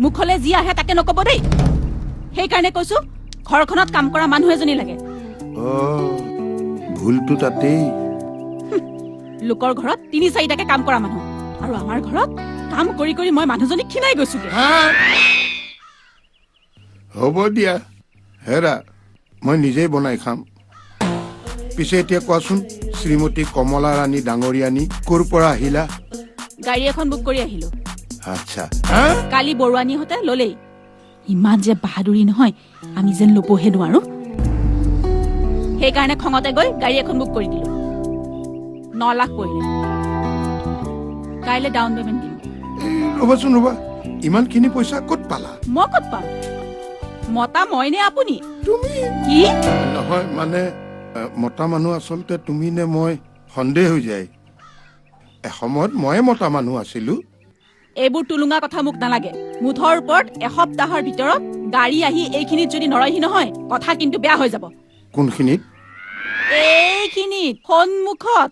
মুখলে যি আহে তাকে নকব দেই সেইকাৰণে কৈছো ঘৰখনত কাম কৰা মানুহ এজনী লাগে ভুলটো তাতেই লোকৰ ঘৰত ৩-৪টাকে কাম কৰা মানুহ আৰু আমাৰ ঘৰত কাম কৰি কৰি মই মানুহজনী খিনাই গৈছোগে হ'ব দিয়া হেৰা মই নিজেই বনাই খাম পিছে এতিয়া কোৱাচোন শ্ৰীমতী কমলা ৰাণী ডাঙৰীয়ানী ক'ৰ পৰা আহিলা গাড়ী এখন বুক কৰি আহিলো আচ্ছা কালি বৰুৱানীহঁতে ললেই ইমান যে বাহাদুৰি নহয় আমি যেন ল'বহে নোৱাৰো সেইকাৰণে খঙতে গৈ গাড়ী এখন বুক কৰি দিলো 9 লাখ পৰিলে কাইলৈ ডাউন পেমেণ্ট দিম ৰ'বাচোন ৰ'বা ইমানখিনি পইচা ক'ত পালা মই ক'ত পাম মতা মইনে আপুনি তুমি কি নহয় মানে মতা মানুহ আচলতে তুমি নে মই সন্দেহ হৈ যায় এসময়ত ময়ে মতা মানুহ আছিলো এইবোৰ টুলুঙা কথা মোক নালাগে মুঠৰ ওপৰত এসপ্তাহৰ ভিতৰত গাড়ী আহি এইখিনিত যদি নৰয়হি নহয় কথা কিন্তু বেয়া হৈ যাব কোনখিনিত এইখিনিত সন্মুখত